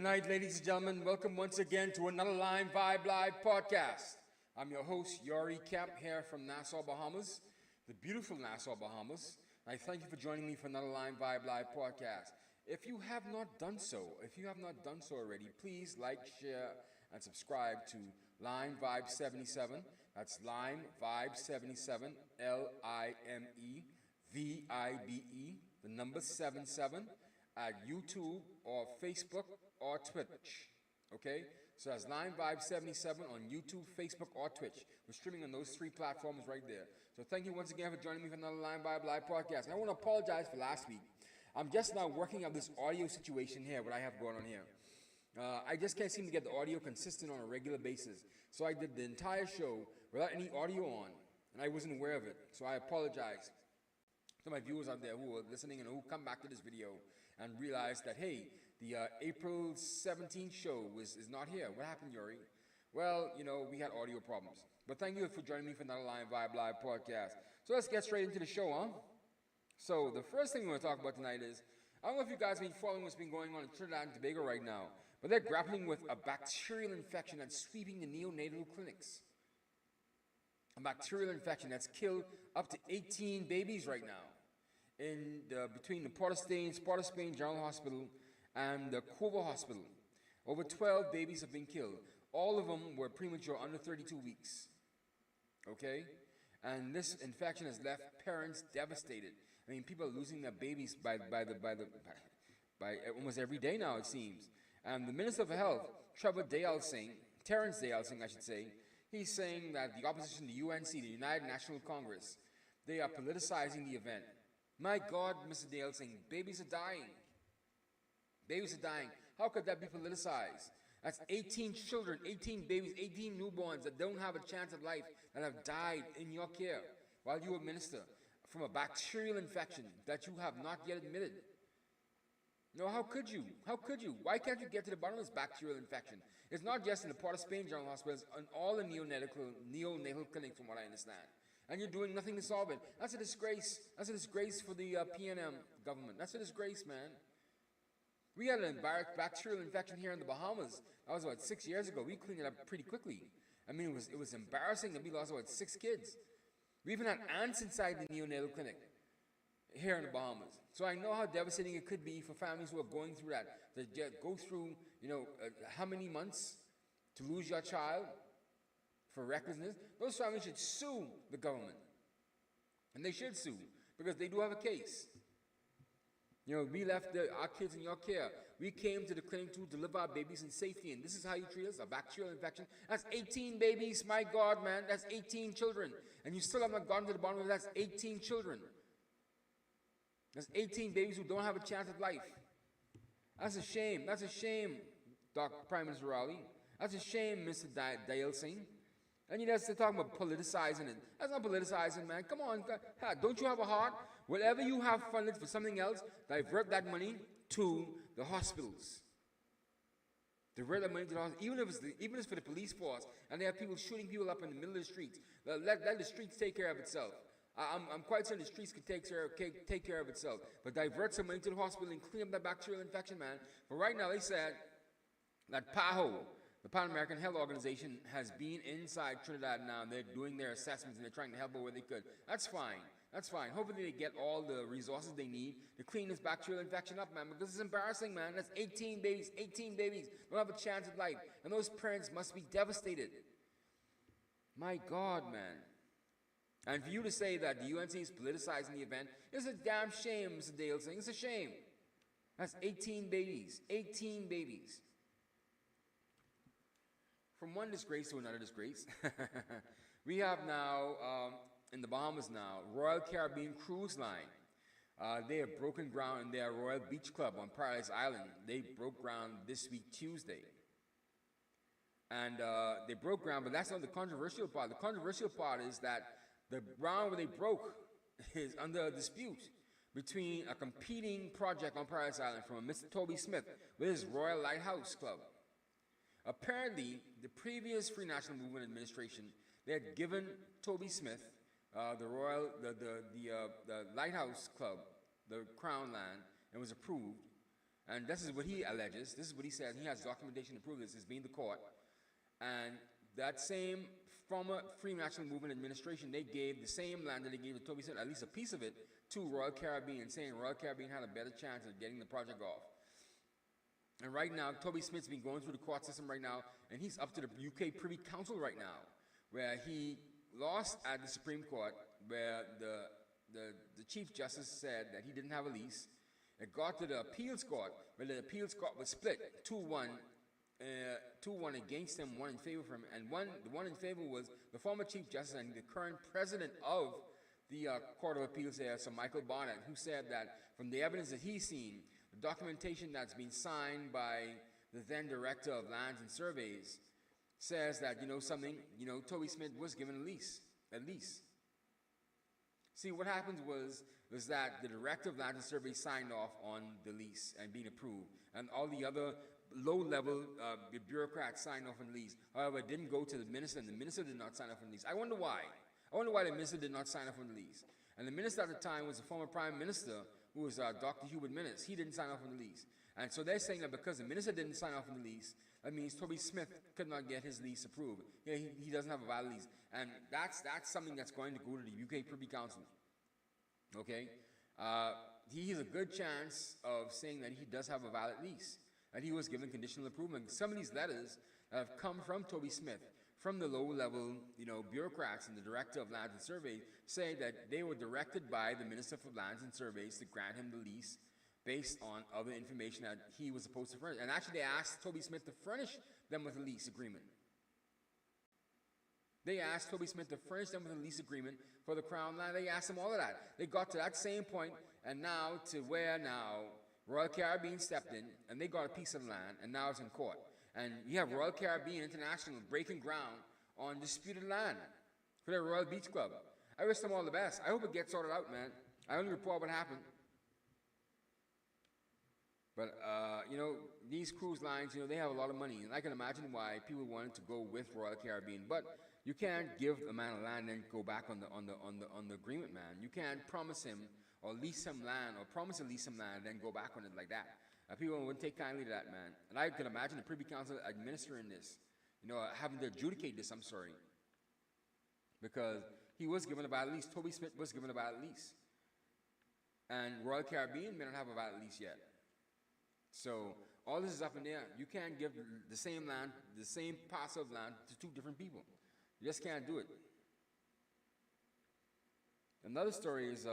Good night, ladies and gentlemen. Welcome once again to another Lime Vibe Live podcast. I'm your host, Yori Kemp, here from Nassau, Bahamas, the beautiful Nassau, Bahamas. I thank you for joining me for another Lime Vibe Live podcast. If you have not done so already, please like, share, and subscribe to Lime Vibe 77. That's Lime Vibe 77, LIMEVIBE, the number 77, at YouTube or Facebook or Twitch. Okay? So that's Lime Vibe 77 on YouTube, Facebook, or Twitch. We're streaming on those three platforms right there. So thank you once again for joining me for another Lime Vibe Live podcast. I want to apologize for last week. I'm just now working out this audio situation here, what I have going on here. I just can't seem to get the audio consistent on a regular basis. So I did the entire show without any audio on, and I wasn't aware of it. So I apologize to my viewers out there who are listening and who come back to this video and realize that, hey, the April 17th show is not here. What happened, Yuri? Well, you know, we had audio problems. But thank you for joining me for another Lime Vibe Live podcast. So let's get straight into the show, huh? So the first thing we're going to talk about tonight is, I don't know if you guys have been following what's been going on in Trinidad and Tobago right now, but they're grappling with a bacterial infection that's sweeping the neonatal clinics. A bacterial infection that's killed up to 18 babies right now between the Port of Spain General Hospital and the Kovo Hospital. Over 12 babies have been killed. All of them were premature, under 32 weeks. Okay? And this infection has left parents devastated. I mean, people are losing their babies by almost every day now, it seems. And the Minister for Health, Terence Dayal Singh, I should say, he's saying that the opposition to UNC, the United National Congress, they are politicizing the event. My God, Mr. Dayal Singh, babies are dying. Babies are dying. How could that be politicized? That's 18 children, 18 babies, 18 newborns that don't have a chance at life that have died in your care while you were minister from a bacterial infection that you have not yet admitted. No, how could you? How could you? Why can't you get to the bottom of this bacterial infection? It's not just in the Port of Spain General Hospital, it's in all the neonatal clinics, from what I understand. And you're doing nothing to solve it. That's a disgrace. That's a disgrace for the PNM government. That's a disgrace, man. We had an bacterial infection here in the Bahamas. That was about 6 years ago. We cleaned it up pretty quickly. I mean, it was embarrassing that we lost about 6 kids. We even had ants inside the neonatal clinic here in the Bahamas. So I know how devastating it could be for families who are going through that. To go through, how many months to lose your child for recklessness. Those families should sue the government. And they should sue, because they do have a case. We left our kids in your care. We came to the clinic to deliver our babies in safety, and this is how you treat us, a bacterial infection. That's 18 babies, my God, man. That's 18 children. And you still have not gotten to the bottom of it. That's 18 children. That's 18 babies who don't have a chance at life. That's a shame. That's a shame, Prime Minister Rowley. That's a shame, Mr. Dayal Singh. And you're just talking about politicizing it. That's not politicizing, man. Come on. Don't you have a heart? Whatever you have funded for something else, divert that money to the hospitals. Divert that money to the hospitals. Even if it's for the police force, and they have people shooting people up in the middle of the streets. Let the streets take care of itself. I'm quite certain the streets could take care of itself. But divert some money to the hospital and clean up that bacterial infection, man. But right now, they said that PAHO, the Pan American Health Organization, has been inside Trinidad now. They're doing their assessments and they're trying to help where they could. That's fine. That's fine. Hopefully they get all the resources they need to clean this bacterial infection up, man. Because it's embarrassing, man. That's 18 babies. 18 babies don't have a chance at life. And those parents must be devastated. My God, man. And for you to say that the UNC is politicizing the event, it's a damn shame, Mr. Dayal Singh. It's a shame. That's 18 babies. 18 babies. From one disgrace to another disgrace, we have now, in the Bahamas now, Royal Caribbean Cruise Line. They have broken ground in their Royal Beach Club on Paradise Island. They broke ground this week, Tuesday. And they broke ground, but that's not the controversial part. The controversial part is that the ground where they broke is under a dispute between a competing project on Paradise Island from a Mr. Toby Smith with his Royal Lighthouse Club. Apparently, the previous Free National Movement administration, they had given Toby Smith the Lighthouse Club, the Crown Land, and was approved. And this is what he alleges. This is what he says. He has documentation to prove this. He's been to court. And that same former Free National Movement administration, they gave the same land that they gave to Toby Smith, at least a piece of it, to Royal Caribbean, saying Royal Caribbean had a better chance of getting the project off. And right now, Toby Smith's been going through the court system right now, and he's up to the UK Privy Council right now, where he lost at the Supreme Court, where the Chief Justice said that he didn't have a lease. It got to the appeals court, where the appeals court was split 2-1, 2-1 against him, 1 in favor of him, and the one in favor was the former Chief Justice and the current president of the Court of Appeals there, Sir Michael Barnett, who said that from the evidence that he's seen, the documentation that's been signed by the then Director of Lands and Surveys says that, Toby Smith was given a lease. See, what happened was that the Director of Lands and Surveys signed off on the lease and being approved, and all the other low-level bureaucrats signed off on the lease. However, it didn't go to the minister, and the minister did not sign off on the lease. I wonder why. I wonder why the minister did not sign off on the lease. And the minister at the time was the former Prime Minister, who was Dr. Hubert Minnis. He didn't sign off on the lease. And so they're saying that because the minister didn't sign off on the lease, that means Toby Smith could not get his lease approved. He doesn't have a valid lease. And that's something that's going to go to the UK Privy Council. Okay? He has a good chance of saying that he does have a valid lease, and he was given conditional approval. And some of these letters have come from Toby Smith, from the low-level, bureaucrats and the Director of Lands and Surveys, saying that they were directed by the Minister for Lands and Surveys to grant him the lease based on other information that he was supposed to furnish. And actually, they asked Toby Smith to furnish them with a lease agreement. They asked Toby Smith to furnish them with a lease agreement for the Crown land. They asked him all of that. They got to that same point, and now to where now Royal Caribbean stepped in, and they got a piece of land, and now it's in court. And you have Royal Caribbean International breaking ground on disputed land for their Royal Beach Club. I wish them all the best. I hope it gets sorted out, man. I only report what happened. But, these cruise lines, they have a lot of money. And I can imagine why people wanted to go with Royal Caribbean. But you can't give a man a land and go back on the agreement, man. You can't promise him or lease him land or promise to lease him land and then go back on it like that. People wouldn't take kindly to that, man. And I could imagine the Privy Council administering this, having to adjudicate this, I'm sorry. Because he was given a valid lease. Toby Smith was given a valid lease. And Royal Caribbean may not have a valid lease yet. So all this is up in there. You can't give the same land, the same parcel of land to two different people. You just can't do it. Another story is,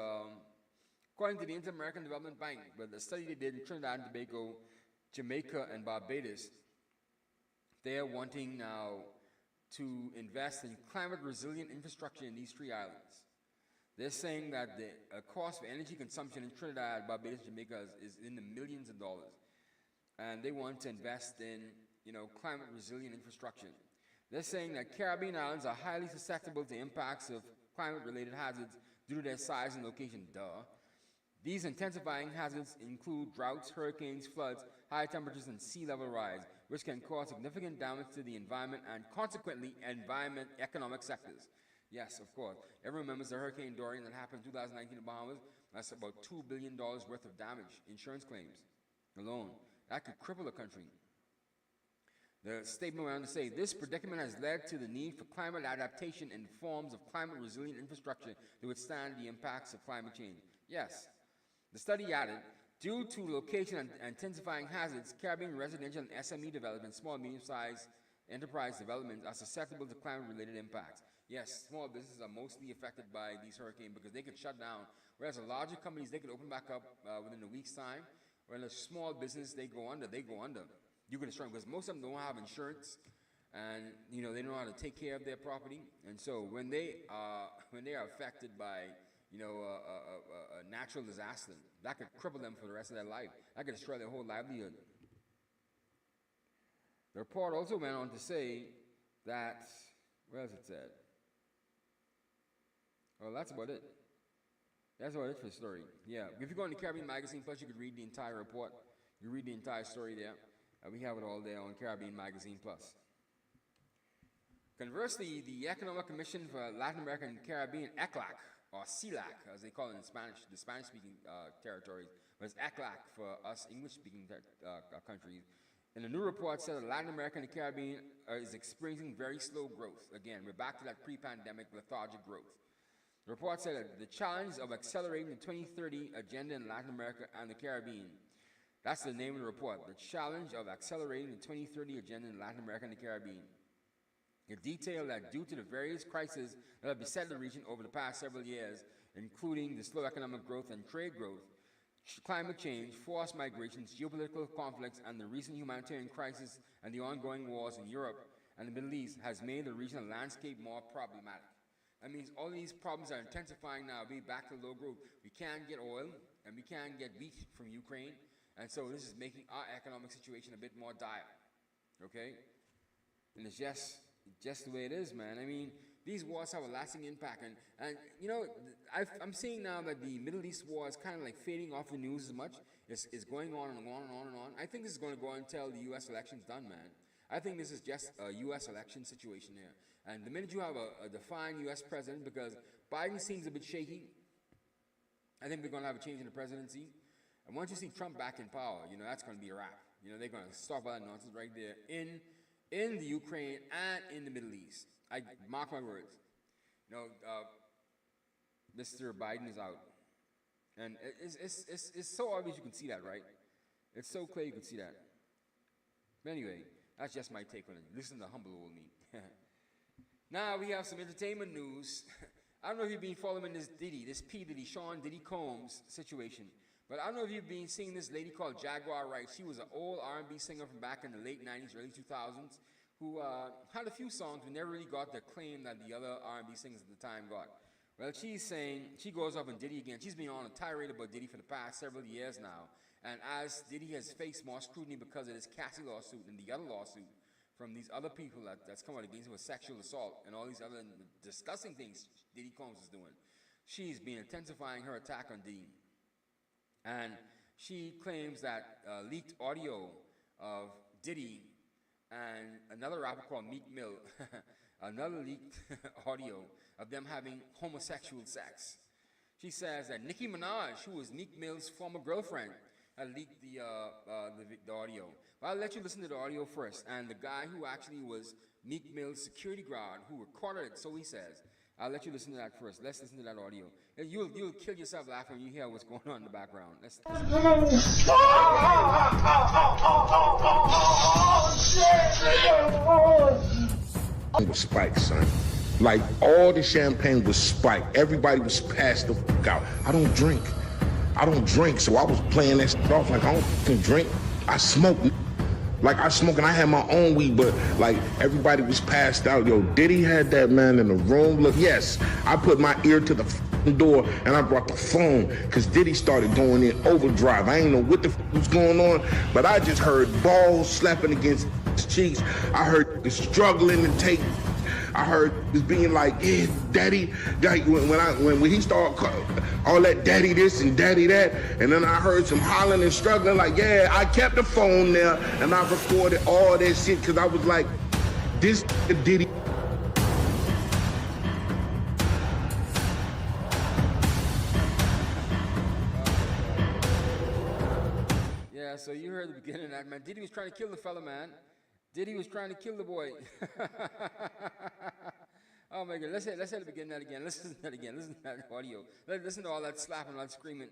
according to the Inter-American Development Bank, but the study they did in Trinidad and Tobago, Jamaica, and Barbados, they are wanting now to invest in climate-resilient infrastructure in these three islands. They're saying that the cost of energy consumption in Trinidad, Barbados, and Jamaica is in the millions of dollars. And they want to invest in, climate-resilient infrastructure. They're saying that Caribbean islands are highly susceptible to impacts of climate-related hazards due to their size and location. Duh. These intensifying hazards include droughts, hurricanes, floods, high temperatures, and sea level rise, which can cause significant damage to the environment and consequently economic sectors. Yes, of course. Everyone remembers the Hurricane Dorian that happened in 2019 in the Bahamas. That's about $2 billion worth of damage, insurance claims alone. That could cripple a country. The statement went on to say, this predicament has led to the need for climate adaptation in forms of climate-resilient infrastructure to withstand the impacts of climate change. Yes. The study added, due to location and intensifying hazards, Caribbean residential and SME development, small and medium-sized enterprise developments are susceptible to climate-related impacts. Yes, small businesses are mostly affected by these hurricanes because they could shut down, whereas the larger companies, they could open back up within a week's time, whereas a small business, they go under. You can destroy them because most of them don't have insurance, and they don't know how to take care of their property. And so when they are affected by a natural disaster, that could cripple them for the rest of their life. That could destroy their whole livelihood. The report also went on to say that, where is it said? Well, that's about it. That's about it for the story. Yeah, if you go on the Caribbean Magazine Plus, you could read the entire report. You read the entire story there. We have it all there on Caribbean Magazine Plus. Conversely, the Economic Commission for Latin America and Caribbean, ECLAC, or CELAC, as they call it in Spanish, the Spanish-speaking territories, but it's ECLAC for us English-speaking countries. And the new report said that Latin America and the Caribbean is experiencing very slow growth. Again, we're back to that pre-pandemic lethargic growth. The report said that the challenge of accelerating the 2030 agenda in Latin America and the Caribbean. That's the name of the report. The challenge of accelerating the 2030 agenda in Latin America and the Caribbean. It detailed that due to the various crises that have beset the region over the past several years, including the slow economic growth and trade growth, climate change, forced migrations, geopolitical conflicts, and the recent humanitarian crisis and the ongoing wars in Europe and the Middle East has made the regional landscape more problematic. That means all these problems are intensifying now. We're back to low growth. We can't get oil, and we can't get wheat from Ukraine, and so this is making our economic situation a bit more dire. Okay? And it's just the way it is, man. I mean, these wars have a lasting impact, and you know, I'm seeing now that the Middle East war is kind of like fading off the news as much. It's going on and on and on and on. I think this is going to go until the U.S. election's done, man. I think this is just a U.S. election situation here. And the minute you have a defined U.S. president, because Biden seems a bit shaky, I think we're going to have a change in the presidency. And once you see Trump back in power, you know, that's going to be a wrap. You know, they're going to stop all that nonsense right there in the Ukraine and in the Middle East. I mark my words. You know, Mr. Biden is out, and it's so obvious you can see that, right? It's so clear you can see that. But anyway, that's just my take on it. Listen to humble old me. Now we have some entertainment news. I don't know if you've been following this P. Diddy, Sean Diddy Combs situation, but I don't know if you've been seeing this lady called Jaguar Wright. She was an old R&B singer from back in the late 90s, early 2000s. Who had a few songs but never really got the acclaim that the other R&B singers at the time got. Well, she's saying, she goes up on Diddy again. She's been on a tirade about Diddy for the past several years now. And as Diddy has faced more scrutiny because of this Cassie lawsuit and the other lawsuit from these other people that's come out against him with sexual assault and all these other disgusting things Diddy Combs is doing, she's been intensifying her attack on Diddy. And she claims that leaked audio of Diddy and another rapper called Meek Mill, another leaked audio of them having homosexual sex. She says that Nicki Minaj, who was Meek Mill's former girlfriend, had leaked the audio. Well, I'll let you listen to the audio first. And the guy who actually was Meek Mill's security guard who recorded it, so he says. I'll let you listen to that first. Let's listen to that audio. You'll kill yourself laughing when you hear what's going on in the background. Let's was spiked, son. Like, all the champagne was spiked. Everybody was passed the fuck out. I don't drink, so I was playing that shit off like I don't fucking drink. I smoke. Like, I smoke and I had my own weed, but like everybody was passed out. Yo, Diddy had that man in the room. Look, yes, I put my ear to the door and I brought the phone because Diddy started going in overdrive. I ain't know what the was going on, but I just heard balls slapping against his cheeks. I heard the struggling to take. I heard this being like, yeah, daddy. Like when he started all that daddy this and daddy that, and then I heard some hollering and struggling. Like, yeah, I kept the phone there and I recorded all that shit because I was like, this Diddy. Yeah, so you heard the beginning of that, man. Diddy was trying to kill the fella, man. Diddy was trying to kill the boy. Oh my God, let's hear the beginning of that again. Listen to that again. Listen to that audio. Listen to all that slapping, all that screaming.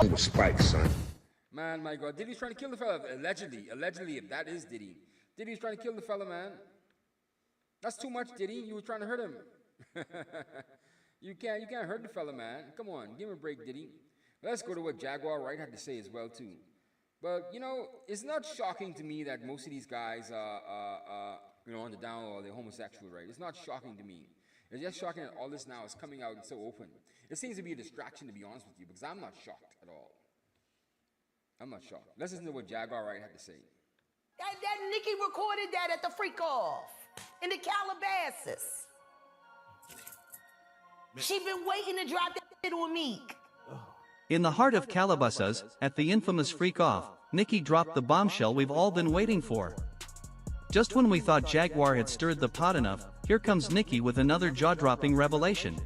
It was spiked, son. Man, my God, Diddy's trying to kill the fella. Allegedly, if that is Diddy. Diddy's trying to kill the fella, man. That's too much, Diddy. You were trying to hurt him. You can't hurt the fella, man. Come on, give him a break, Diddy. Let's go to what Jaguar Wright had to say as well, too. But, you know, it's not shocking to me that most of these guys are on the down low, they're homosexual, right? It's not shocking to me. It's just shocking that all this now is coming out so open. It seems to be a distraction, to be honest with you, because I'm not shocked at all. I'm not shocked. Let's listen to what Jaguar Wright had to say. That Nicki recorded that at the freak off in the Calabasas. She been waiting to drop that shit on Meek. In the heart of Calabasas, at the infamous freak off, Nicki dropped the bombshell we've all been waiting for. Just when we thought Jaguar had stirred the pot enough, here comes Nicki with another jaw-dropping revelation.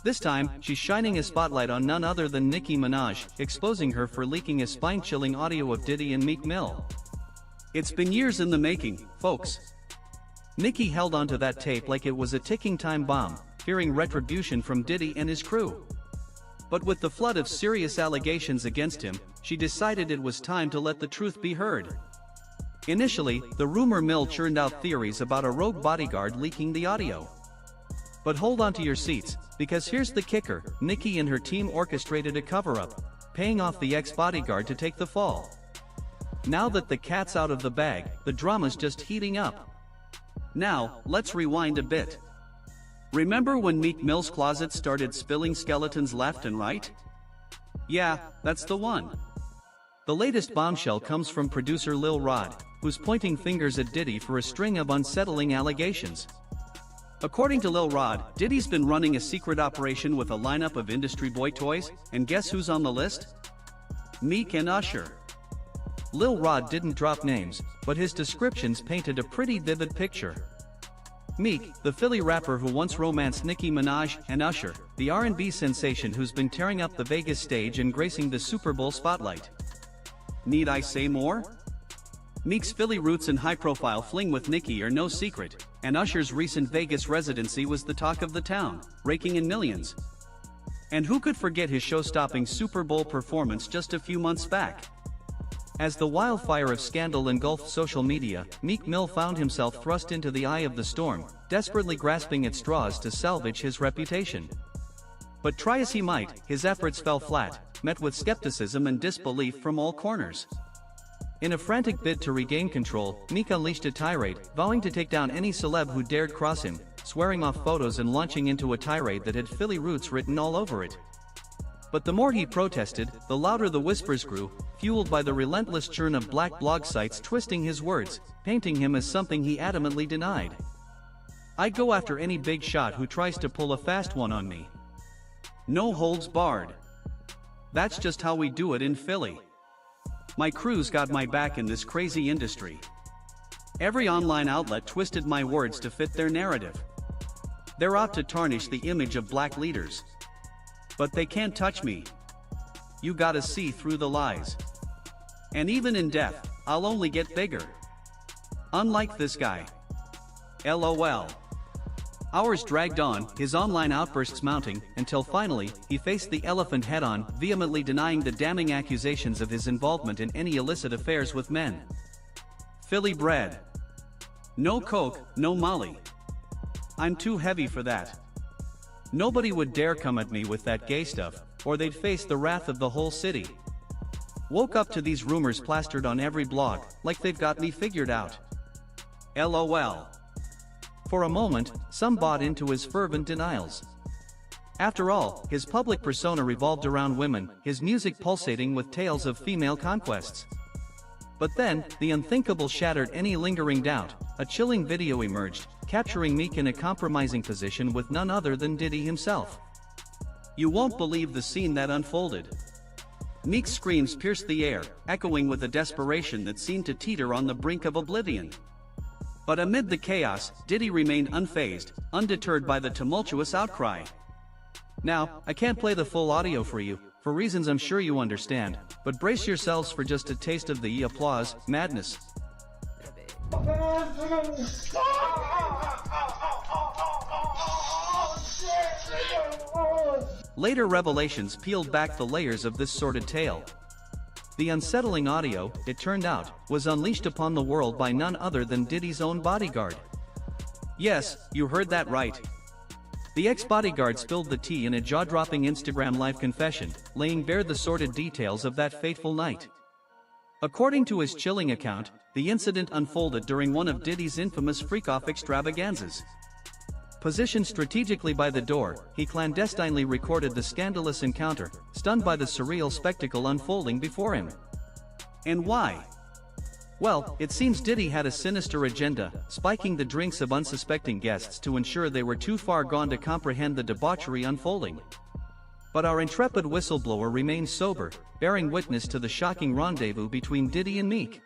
This time, she's shining a spotlight on none other than Nicki Minaj, exposing her for leaking a spine-chilling audio of Diddy and Meek Mill. It's been years in the making, folks. Nicki held onto that tape like it was a ticking time bomb, fearing retribution from Diddy and his crew. But with the flood of serious allegations against him, she decided it was time to let the truth be heard. Initially, the rumor mill churned out theories about a rogue bodyguard leaking the audio. But hold on to your seats, because here's the kicker: Nicki and her team orchestrated a cover-up, paying off the ex-bodyguard to take the fall. Now that the cat's out of the bag, the drama's just heating up. Now, let's rewind a bit. Remember when Meek Mill's closet started spilling skeletons left and right? Yeah, that's the one. The latest bombshell comes from producer Lil Rod, who's pointing fingers at Diddy for a string of unsettling allegations. According to Lil Rod, Diddy's been running a secret operation with a lineup of industry boy toys, and guess who's on the list? Meek and Usher. Lil Rod didn't drop names, but his descriptions painted a pretty vivid picture. Meek, the Philly rapper who once romanced Nicki Minaj, and Usher, the R&B sensation who's been tearing up the Vegas stage and gracing the Super Bowl spotlight. Need I say more? Meek's Philly roots and high-profile fling with Nicki are no secret, and Usher's recent Vegas residency was the talk of the town, raking in millions. And who could forget his show-stopping Super Bowl performance just a few months back? As the wildfire of scandal engulfed social media, Meek Mill found himself thrust into the eye of the storm, desperately grasping at straws to salvage his reputation. But try as he might, his efforts fell flat, met with skepticism and disbelief from all corners. In a frantic bid to regain control, Meek unleashed a tirade, vowing to take down any celeb who dared cross him, swearing off photos and launching into a tirade that had Philly roots written all over it. But the more he protested, the louder the whispers grew, fueled by the relentless churn of black blog sites twisting his words, painting him as something he adamantly denied. "I go after any big shot who tries to pull a fast one on me. No holds barred. That's just how we do it in Philly. My crew's got my back in this crazy industry. Every online outlet twisted my words to fit their narrative. They're out to tarnish the image of black leaders. But they can't touch me. You gotta see through the lies. And even in death, I'll only get bigger. Unlike this guy. LOL. Hours dragged on, his online outbursts mounting, until finally, he faced the elephant head-on, vehemently denying the damning accusations of his involvement in any illicit affairs with men. Philly bred. No coke, no molly. I'm too heavy for that. Nobody would dare come at me with that gay stuff, or they'd face the wrath of the whole city. Woke up to these rumors plastered on every blog, like they've got me figured out. LOL. For a moment, some bought into his fervent denials. After all, his public persona revolved around women, his music pulsating with tales of female conquests. But then, the unthinkable shattered any lingering doubt. A chilling video emerged, capturing Meek in a compromising position with none other than Diddy himself. You won't believe the scene that unfolded. Meek's screams pierced the air, echoing with a desperation that seemed to teeter on the brink of oblivion. But amid the chaos, Diddy remained unfazed, undeterred by the tumultuous outcry. Now, I can't play the full audio for you, for reasons I'm sure you understand, but brace yourselves for just a taste of the applause, madness. Later revelations peeled back the layers of this sordid tale. The unsettling audio, it turned out, was unleashed upon the world by none other than Diddy's own bodyguard. Yes, you heard that right. The ex-bodyguard spilled the tea in a jaw-dropping Instagram Live confession, laying bare the sordid details of that fateful night. According to his chilling account, the incident unfolded during one of Diddy's infamous freak-off extravaganzas. Positioned strategically by the door, he clandestinely recorded the scandalous encounter, stunned by the surreal spectacle unfolding before him. And why? Well, it seems Diddy had a sinister agenda, spiking the drinks of unsuspecting guests to ensure they were too far gone to comprehend the debauchery unfolding. But our intrepid whistleblower remains sober, bearing witness to the shocking rendezvous between Diddy and Meek.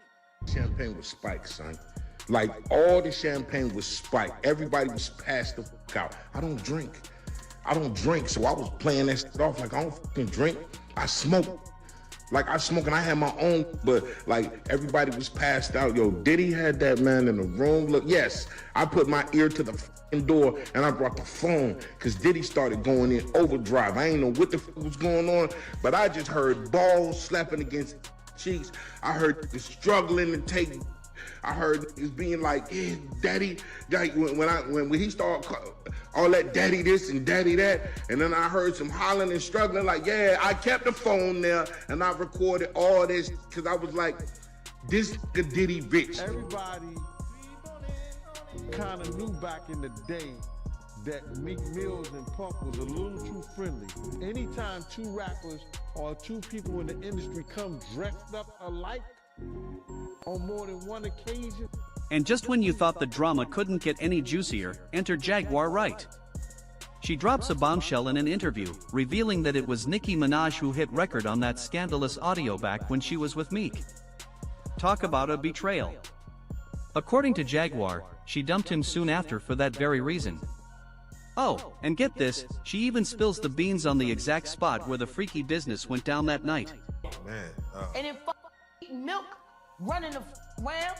Champagne was spiked, son. Like, all the champagne was spiked. Everybody was passed the fuck out. I don't drink, so I was playing that shit off like I don't fucking drink. I smoke. Like, I smoke and I had my own, but like, everybody was passed out. Yo, Diddy had that man in the room. Look, yes, I put my ear to the fucking door and I brought the phone because Diddy started going in overdrive. I ain't know what the fuck was going on, but I just heard balls slapping against cheeks. I heard the struggling to take. I heard it's being like, yeah, daddy, like when he started all that daddy this and daddy that, and then I heard some hollering and struggling, like, yeah, I kept the phone there and I recorded all this because I was like, this Diddy bitch. Everybody kind of knew back in the day that Meek Mills and Punk was a little too friendly. Anytime two rappers or two people in the industry come dressed up alike on more than one occasion. And just when you thought the drama couldn't get any juicier, enter Jaguar Wright. She drops a bombshell in an interview, revealing that it was Nicki Minaj who hit record on that scandalous audio back when she was with Meek. Talk about a betrayal. According to Jaguar, she dumped him soon after for that very reason. Oh, and get this, she even spills the beans on the exact spot where the freaky business went down that night. Man, And then milk running around,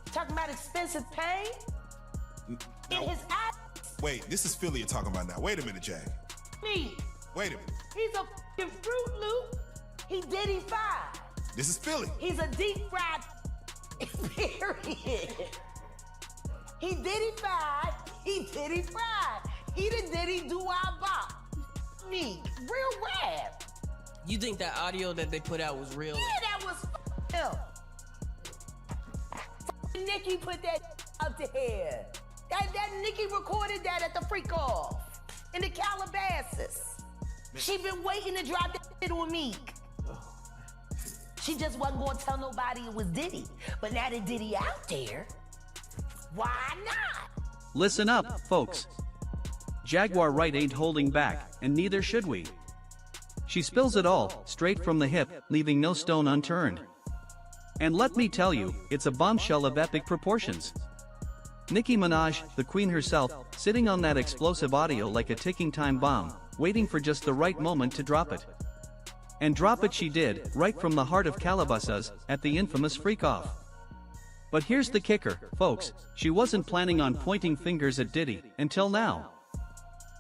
talking about expensive pain in his eyes. wait, this is Philly you're talking about now. Wait a minute, Jag. Me, Wait a minute. he's a f***ing Fruit Loop. He Diddy fried. This is Philly. He's a deep fried. Period. He Diddy fried. He Diddy fried. He the Diddy do our bop. Me, real rap. You think that audio that they put out was real? Yeah, that was him. Nicki put that out there. That Nicki recorded that at the freak off in the Calabasas. She been waiting to drop that shit on Meek. She just wasn't gonna tell nobody it was Diddy. But now that Diddy out there, why not? Listen up, folks. Jaguar Wright ain't holding back, and neither should we. She spills it all, straight from the hip, leaving no stone unturned. And let me tell you, it's a bombshell of epic proportions. Nicki Minaj, the queen herself, sitting on that explosive audio like a ticking time bomb, waiting for just the right moment to drop it. And drop it she did, right from the heart of Calabasas, at the infamous freak-off. But here's the kicker, folks, she wasn't planning on pointing fingers at Diddy, until now.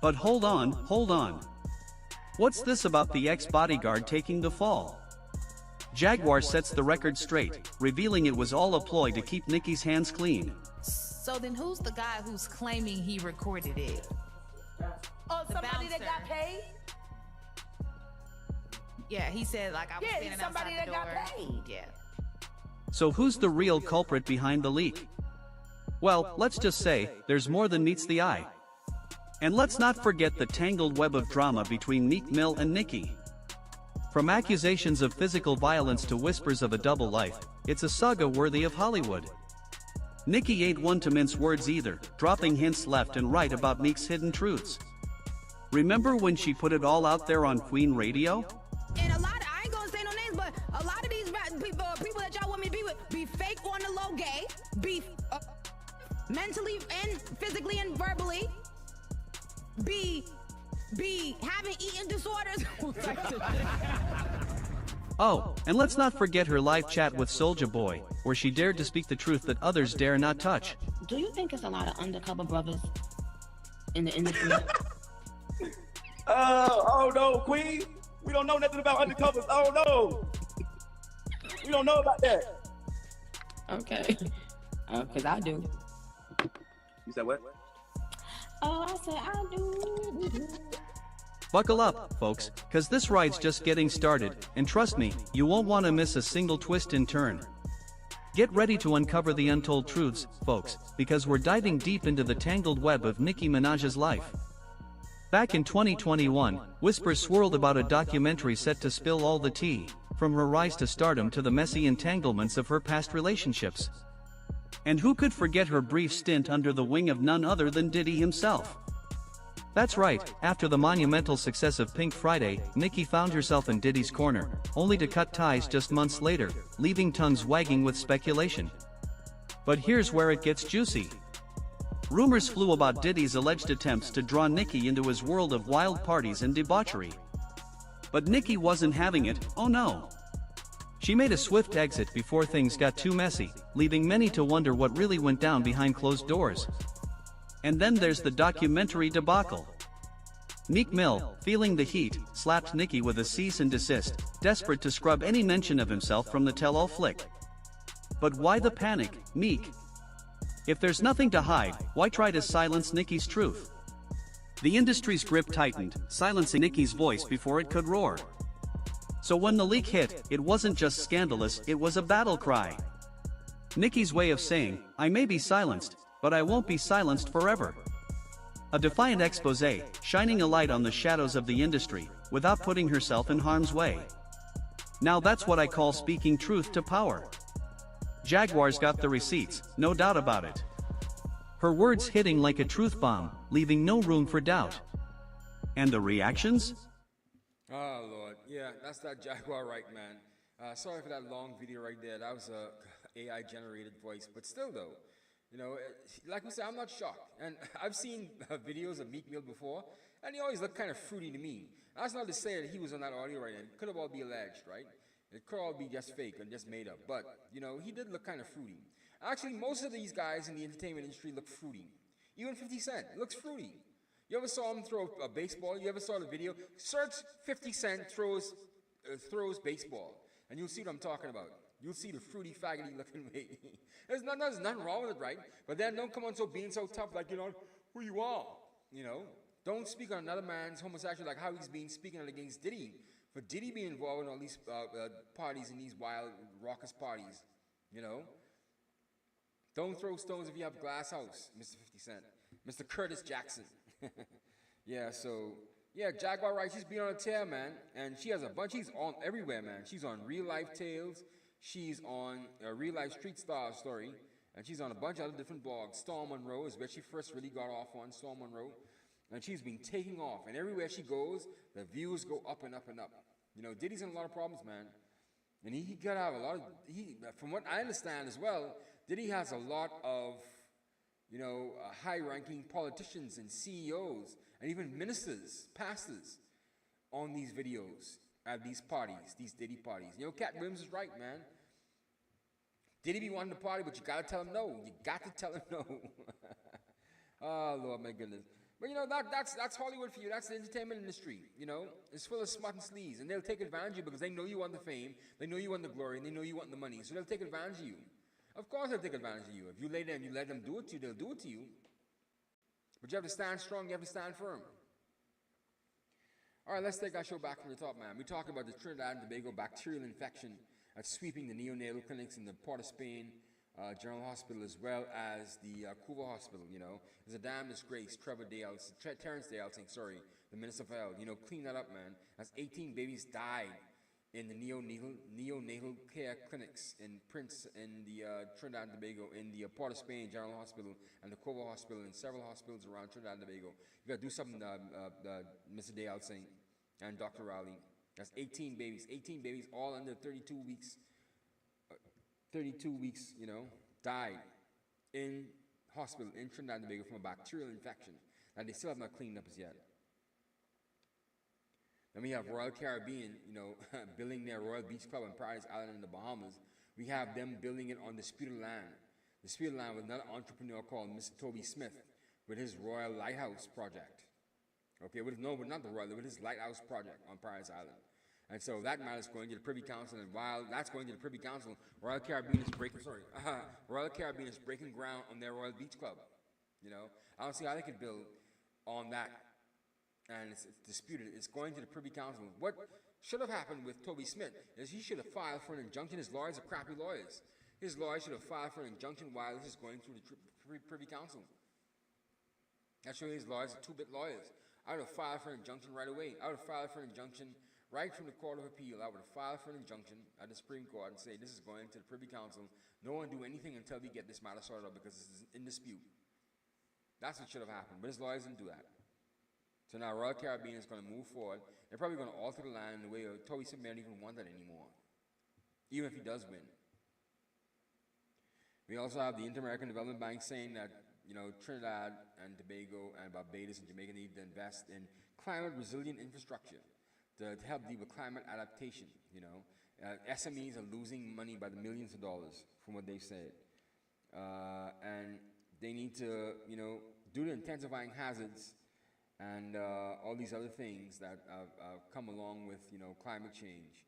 But hold on. What's this about the ex-bodyguard taking the fall? Jaguar sets the record straight, revealing it was all a ploy to keep Nicki's hands clean. So then who's the guy who's claiming he recorded it? Oh, The somebody that bouncer. got paid? Yeah, he said like I was Yeah, standing somebody outside the that door. got paid. Yeah. So who's the real culprit behind the leak? Well, let's just say, there's more than meets the eye. And let's not forget the tangled web of drama between Meek Mill and Nicki. From accusations of physical violence to whispers of a double life, it's a saga worthy of Hollywood. Nicki ain't one to mince words either, dropping hints left and right about Meek's hidden truths. Remember when she put it all out there on Queen Radio? And a lot of, I ain't gonna say no names, but a lot of these people that y'all want me to be with be fake on the low gay, be mentally and physically and verbally, be having eating disorders. Oh, and let's not forget her live chat with Soulja Boy, where she dared to speak the truth that others dare not touch. Do you think it's a lot of undercover brothers in the industry? Oh no, Queen. We don't know nothing about undercovers. Oh no. We don't know about that. Okay. Because I do. You said what? Oh, I said I do. Buckle up, folks, cause this ride's just getting started, and trust me, you won't want to miss a single twist and turn. Get ready to uncover the untold truths, folks, because we're diving deep into the tangled web of Nicki Minaj's life. Back in 2021, whispers swirled about a documentary set to spill all the tea, from her rise to stardom to the messy entanglements of her past relationships. And who could forget her brief stint under the wing of none other than Diddy himself? That's right, after the monumental success of Pink Friday, Nicki found herself in Diddy's corner, only to cut ties just months later, leaving tongues wagging with speculation. But here's where it gets juicy. Rumors flew about Diddy's alleged attempts to draw Nicki into his world of wild parties and debauchery. But Nicki wasn't having it, oh no. She made a swift exit before things got too messy, leaving many to wonder what really went down behind closed doors. And then there's the documentary debacle. Meek Mill, feeling the heat, slapped Nicki with a cease and desist, desperate to scrub any mention of himself from the tell-all flick. But why the panic, Meek? If there's nothing to hide, why try to silence Nicki's truth? The industry's grip tightened, silencing Nicki's voice before it could roar. So when the leak hit, it wasn't just scandalous, it was a battle cry. Nicki's way of saying, I may be silenced, but I won't be silenced forever. A defiant expose, shining a light on the shadows of the industry, without putting herself in harm's way. Now that's what I call speaking truth to power. Jaguar's got the receipts, no doubt about it. Her words hitting like a truth bomb, leaving no room for doubt. And the reactions? Oh, Lord. Yeah, that's that Jaguar right, man. Sorry for that long video right there. That was a AI-generated voice. But still, though, you know, like we said, I'm not shocked. And I've seen videos of Meek Mill before, and he always looked kind of fruity to me. That's not to say that he was on that audio right now. It could have all be alleged, right? It could all be just fake and just made up. But, you know, he did look kind of fruity. Actually, most of these guys in the entertainment industry look fruity. Even 50 Cent looks fruity. You ever saw him throw a baseball? You ever saw the video? Search 50 Cent throws baseball, and you'll see what I'm talking about. You'll see the fruity, faggoty looking way. There's nothing wrong with it, right? But then don't come on being so tough, like, you know, who you are. You know, don't speak on another man's homosexuality like how he's been speaking out against Diddy. For Diddy being involved in all these parties and these wild, raucous parties, you know. Don't throw stones if you have a glass house, Mr. 50 Cent. Mr. Curtis Jackson. Yeah, so, yeah, Jaguar Wright, she's been on a tear, man. And she has a bunch, she's on everywhere, man. She's on Real Life Tales. She's on a Real Life Street Star Story. And she's on a bunch of other different blogs. Storm Monroe is where she first really got off on, Storm Monroe. And she's been taking off. And everywhere she goes, the views go up and up and up. You know, Diddy's in a lot of problems, man. And he got to have a lot of, from what I understand as well, Diddy has a lot of, you know, high-ranking politicians and CEOs and even ministers, pastors on these videos at these parties, these Diddy parties. You know, Cat Williams is right, man. Diddy be wanting to party, but you got to tell him no. You got to tell him no. Oh, Lord, my goodness. But, you know, that's Hollywood for you. That's the entertainment industry, you know. It's full of smut and sleaze, and they'll take advantage of you because they know you want the fame, they know you want the glory, and they know you want the money. So they'll take advantage of you. Of course they'll take advantage of you. If you lay there and you let them do it to you, they'll do it to you. But you have to stand strong. You have to stand firm. All right, let's take our show back from the top, man. We're talking about the Trinidad and Tobago bacterial infection that's sweeping the neonatal clinics in the Port of Spain General Hospital, as well as the Cuba Hospital, you know. It's a damn disgrace. Terrence Day Elsing, sorry, the Minister of Health, you know, clean that up, man. As 18 babies died in the neonatal care clinics in the Trinidad and Tobago, in the Port of Spain General Hospital and the Cuba Hospital, and several hospitals around Trinidad and Tobago. You got to do something, Mr. Day Elsing and Dr. Rowley. That's 18 babies, all under 32 weeks. 32 weeks, you know, died in hospital in Trinidad and Tobago from a bacterial infection that they still have not cleaned up as yet. Then we have Royal Caribbean, you know, building their Royal Beach Club on Paradise Island in the Bahamas. We have them building it on disputed land. Disputed land with another entrepreneur called Mr. Toby Smith with his Royal Lighthouse project. Okay, not the Royal, with his Lighthouse project on Paradise Island. And so that matter is going to the Privy Council, and while that's going to the Privy Council, Royal Caribbean is breaking ground on their Royal Beach Club. You know, I don't see how they could build on that, and it's disputed. It's going to the Privy Council. What should have happened with Toby Smith is he should have filed for an injunction. His lawyers are crappy lawyers. His lawyers should have filed for an injunction while this is going through the Privy Council. Actually, his lawyers are two-bit lawyers. I would have filed for an injunction right away. I would have filed for an injunction right from the Court of Appeal. I would have filed for an injunction at the Supreme Court and say, this is going to the Privy Council. No one do anything until we get this matter sorted out because this is in dispute. That's what should have happened, but his lawyers didn't do that. So now Royal Caribbean is going to move forward. They're probably going to alter the line in the way Toby Smith may not even want that anymore, even if he does win. We also have the Inter-American Development Bank saying that, you know, Trinidad and Tobago and Barbados and Jamaica need to invest in climate-resilient infrastructure to help deal with climate adaptation, you know. SMEs are losing money by the millions of dollars from what they've said. And they need to, you know, due to intensifying hazards and all these other things that have come along with, you know, climate change,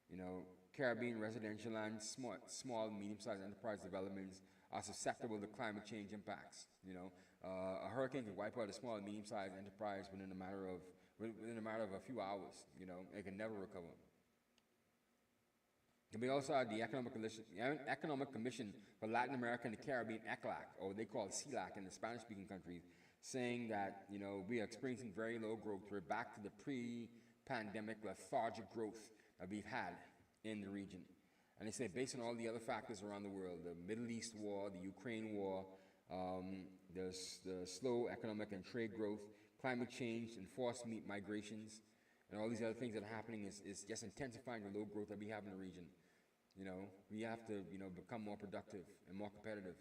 you know, Caribbean residential and small medium-sized enterprise developments are susceptible to climate change impacts. You know, a hurricane can wipe out a small and medium-sized enterprise within a matter of a few hours. You know, it can never recover. And we also have the Economic Commission for Latin America and the Caribbean, ECLAC, or what they call CELAC in the Spanish-speaking countries, saying that, you know, we are experiencing very low growth. We're back to the pre-pandemic lethargic growth that we've had in the region. And they say based on all the other factors around the world, the Middle East war, the Ukraine war, the slow economic and trade growth, climate change, enforced migrations, and all these other things that are happening is just intensifying the low growth that we have in the region. You know, we have to, you know, become more productive and more competitive.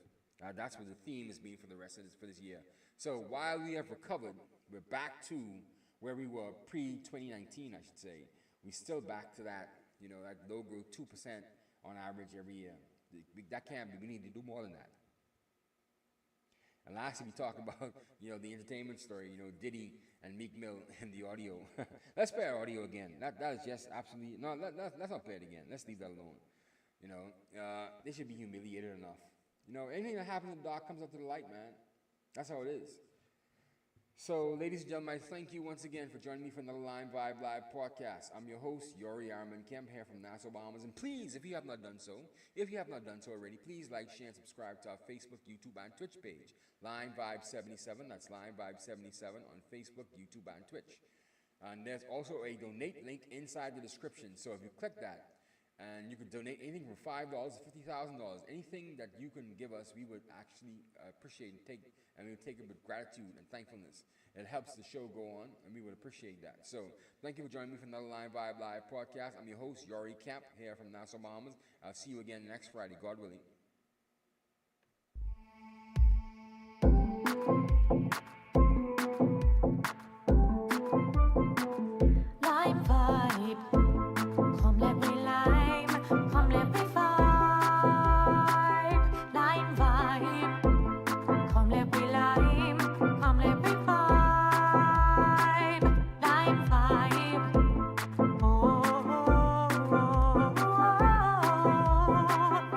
That's what the theme has been for the rest of this year. So while we have recovered, we're back to where we were pre-2019, I should say. We're still back to that, you know, that low growth 2% on average every year. That can't be. We need to do more than that. And lastly, we talk about, you know, the entertainment story, you know, Diddy and Meek Mill and the audio. Let's play our audio again. That is just absolutely, no, let's not play it again. Let's leave that alone. You know, they should be humiliated enough. You know, anything that happens in the dark comes up to the light, man. That's how it is. So, ladies and gentlemen, thank you once again for joining me for another Line Vibe Live podcast. I'm your host, Yori Arman Kemp, here from Nassau, Bahamas. And please, if you have not done so already, please like, share, and subscribe to our Facebook, YouTube, and Twitch page. Line Vibe 77, that's Line Vibe 77 on Facebook, YouTube, and Twitch. And there's also a donate link inside the description. So if you click that, and you can donate anything from $5 to $50,000, anything that you can give us, we would actually appreciate and we would take it with gratitude and thankfulness. It helps the show go on, and we would appreciate that. So, thank you for joining me for another Line Vibe Live podcast. I'm your host, Yori Kemp, here from Nassau, Bahamas. I'll see you again next Friday, God willing.